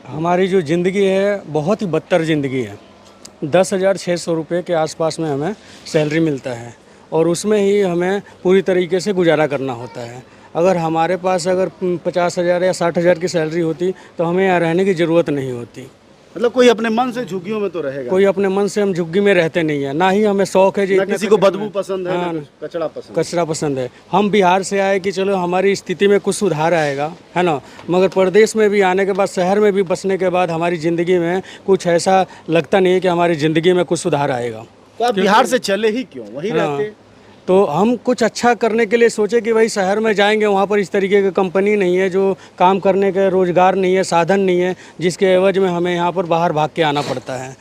हमारी जो ज़िंदगी है बहुत ही बदतर ज़िंदगी है। 10,600 रुपये के आसपास में हमें सैलरी मिलता है और उसमें ही हमें पूरी तरीके से गुजारा करना होता है। अगर हमारे पास अगर 50,000 या 60,000 की सैलरी होती तो हमें यहाँ रहने की ज़रूरत नहीं होती। मतलब कोई अपने मन से झुग्गियों में तो रहेगा, कोई अपने मन से हम झुग्गी में रहते नहीं है, ना ही हमें शौक है जी ना इतने किसी को कचरे बदबू में। पसंद है, हाँ, ना कचड़ा पसंद है। कचरा पसंद है। हम बिहार से आए कि चलो हमारी स्थिति में कुछ सुधार आएगा, है ना, मगर प्रदेश में भी आने के बाद, शहर में भी बसने के बाद हमारी ज़िंदगी में कुछ ऐसा लगता नहीं है कि हमारी ज़िंदगी में कुछ सुधार आएगा। तो आप बिहार से चले ही क्यों, वहीं रहते? तो हम कुछ अच्छा करने के लिए सोचे कि भाई शहर में जाएंगे, वहाँ पर इस तरीके की कंपनी नहीं है, जो काम करने के रोज़गार नहीं है, साधन नहीं है, जिसके एवज में हमें यहाँ पर बाहर भाग के आना पड़ता है।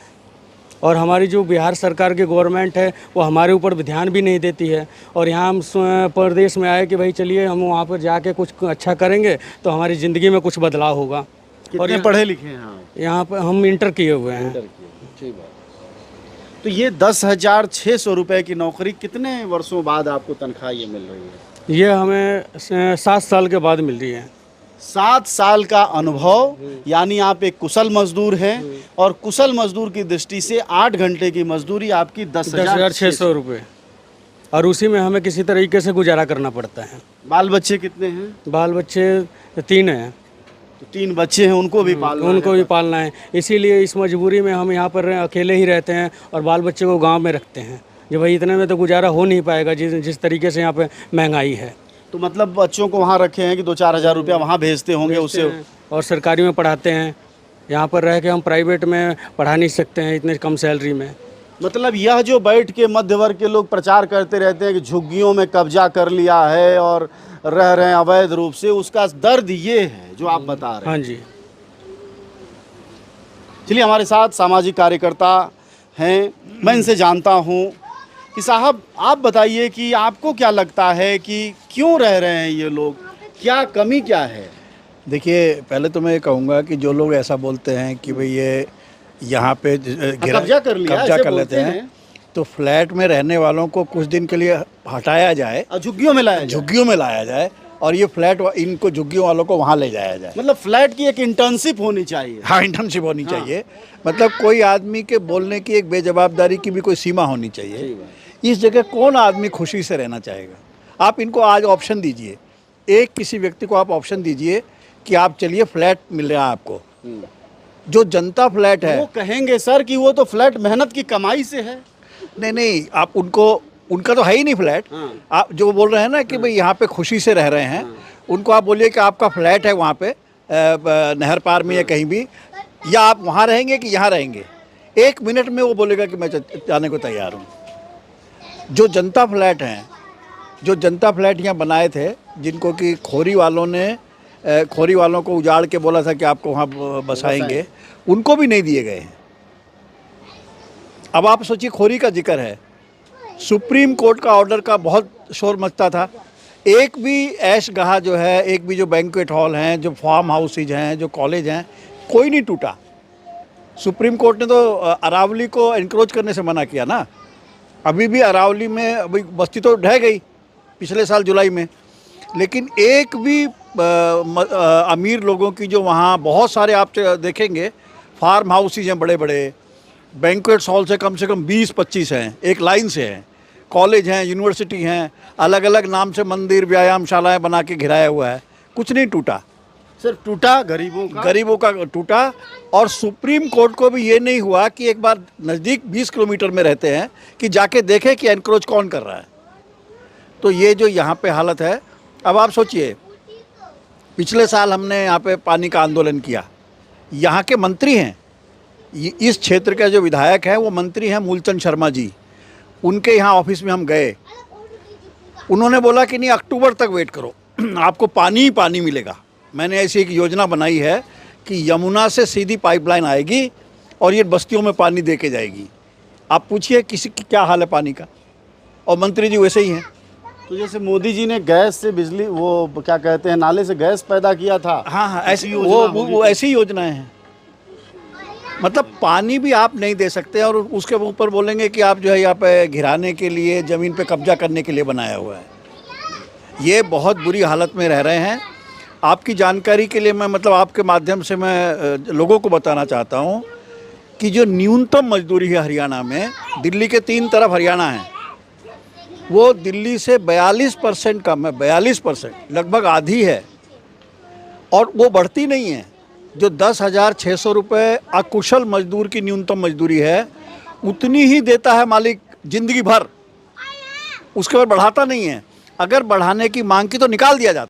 और हमारी जो बिहार सरकार की गवर्नमेंट है वो हमारे ऊपर भी ध्यान भी नहीं देती है। और यहाँ हम प्रदेश में आए कि भाई चलिए हम वहाँ पर जाके कुछ अच्छा करेंगे तो हमारी ज़िंदगी में कुछ बदलाव होगा। कितने पढ़े लिखे हैं आप? यहाँ पर हम इंटर किए हुए हैं। ठीक बात। तो ये 10,600 रुपए की नौकरी कितने वर्षों बाद आपको तनख्वाह ये मिल रही है? ये हमें 7 साल के बाद मिल रही है। 7 साल का अनुभव, यानी आप एक कुशल मजदूर हैं और कुशल मजदूर की दृष्टि से 8 घंटे की मजदूरी आपकी 10,600 रुपये, और उसी में हमें किसी तरीके से गुजारा करना पड़ता है। बाल बच्चे कितने हैं? बाल बच्चे 3 हैं। तो 3 बच्चे हैं, उनको भी पालना है। उनको भी पालना है, इसीलिए इस मजबूरी में हम यहाँ पर अकेले ही रहते हैं और बाल बच्चे को गांव में रखते हैं। जो भाई इतने में तो गुजारा हो नहीं पाएगा जिस तरीके से यहाँ पे महंगाई है। तो मतलब बच्चों को वहाँ रखे हैं कि 2-4 हज़ार रुपया वहाँ भेजते होंगे उससे? और सरकारी में पढ़ाते हैं। यहाँ पर रह के हम प्राइवेट में पढ़ा नहीं सकते हैं इतने कम सैलरी में। मतलब यह जो बैठ के मध्य वर्ग के लोग प्रचार करते रहते हैं कि झुग्गियों में कब्जा कर लिया है और रह रहे हैं अवैध रूप से, उसका दर्द ये है जो आप बता रहे हैं। हाँ जी। चलिए, हमारे साथ सामाजिक कार्यकर्ता हैं, मैं इनसे जानता हूँ कि साहब आप बताइए कि आपको क्या लगता है कि क्यों रह रहे हैं ये लोग, क्या कमी क्या है? देखिए, पहले तो मैं ये कहूँगा कि जो लोग ऐसा बोलते हैं कि भाई ये यहाँ पे कब्जा कर लिया, कब्जा ऐसे कर लेते हैं, तो फ्लैट में रहने वालों को कुछ दिन के लिए हटाया जाए, झुग्गियों में लाया जाए और ये फ्लैट इनको झुग्गियों वालों को वहाँ ले जाया जाए। मतलब फ्लैट की एक इंटर्नशिप होनी चाहिए। हाँ, इंटर्नशिप होनी चाहिए। मतलब कोई आदमी के बोलने की एक बेजवाबदारी की भी कोई सीमा होनी चाहिए। इस जगह कौन आदमी खुशी से रहना चाहेगा? आप इनको आज ऑप्शन दीजिए, एक किसी व्यक्ति को आप ऑप्शन दीजिए कि आप चलिए फ्लैट मिल रहा है आपको। जो जनता फ्लैट है, वो कहेंगे सर कि वो तो फ्लैट मेहनत की कमाई से है। नहीं, आप उनका तो है ही नहीं फ्लैट। आप जो बोल रहे हैं ना कि भाई यहाँ पे खुशी से रह रहे हैं, उनको आप बोलिए कि आपका फ्लैट है वहाँ पे नहर पार में या कहीं भी, या आप वहाँ रहेंगे कि यहाँ रहेंगे, 1 मिनट में वो बोलेगा कि मैं जाने को तैयार हूँ। जो जनता फ्लैट यहाँ बनाए थे, जिनको कि खोरी वालों को उजाड़ के बोला था कि आपको वहाँ बसाएंगे, उनको भी नहीं दिए गए हैं। अब आप सोचिए, खोरी का जिक्र है, सुप्रीम कोर्ट का ऑर्डर का बहुत शोर मचता था, एक भी ऐश गहा जो है, एक भी जो बैंक्वेट हॉल हैं, जो फार्म हाउसेज हैं, जो कॉलेज हैं, कोई नहीं टूटा। सुप्रीम कोर्ट ने तो अरावली को एनक्रोच करने से मना किया ना। अभी भी अरावली में अभी बस्ती तो ढह गई पिछले साल जुलाई में, लेकिन एक भी अमीर लोगों की जो वहाँ बहुत सारे आप देखेंगे फार्म हाउसेज हैं, बड़े बड़े बैंक्वेट हॉल से कम 20-25 हैं, एक लाइन से हैं, कॉलेज हैं, यूनिवर्सिटी हैं, अलग अलग नाम से मंदिर, व्यायामशालाएं बना के घिराया हुआ है, कुछ नहीं टूटा। सिर्फ टूटा गरीबों का टूटा। और सुप्रीम कोर्ट को भी ये नहीं हुआ कि एक बार नज़दीक 20 किलोमीटर में रहते हैं कि जाके देखें कि एनक्रोच कौन कर रहा है। तो ये जो यहाँ पे हालत है, अब आप सोचिए, पिछले साल हमने यहाँ पे पानी का आंदोलन किया, यहाँ के मंत्री हैं, इस क्षेत्र के जो विधायक हैं वो मंत्री हैं मूलचंद शर्मा जी, उनके यहाँ ऑफिस में हम गए, उन्होंने बोला कि नहीं, अक्टूबर तक वेट करो, आपको पानी ही पानी मिलेगा। मैंने ऐसी एक योजना बनाई है कि यमुना से सीधी पाइपलाइन आएगी और ये बस्तियों में पानी दे के जाएगी। आप पूछिए किसी की क्या हाल है पानी का, और मंत्री जी वैसे ही हैं। तो जैसे मोदी जी ने गैस से बिजली, वो क्या कहते हैं, नाले से गैस पैदा किया था। हाँ, ऐसी वो ऐसी योजनाएं हैं। मतलब पानी भी आप नहीं दे सकते और उसके ऊपर बोलेंगे कि आप जो है यहाँ पे घिराने के लिए, ज़मीन पे कब्जा करने के लिए बनाया हुआ है। ये बहुत बुरी हालत में रह रहे हैं आपकी जानकारी के लिए मैं मतलब आपके माध्यम से मैं लोगों को बताना चाहता हूँ कि जो न्यूनतम मजदूरी है हरियाणा में, दिल्ली के 3 तरफ हरियाणा है, वो दिल्ली से 42% कम है, 42%, लगभग आधी है। और वो बढ़ती नहीं है। जो 10,600 रुपये अकुशल मजदूर की न्यूनतम मजदूरी है, उतनी ही देता है मालिक जिंदगी भर, उसके बाद बढ़ाता नहीं है। अगर बढ़ाने की मांग की तो निकाल दिया जाता।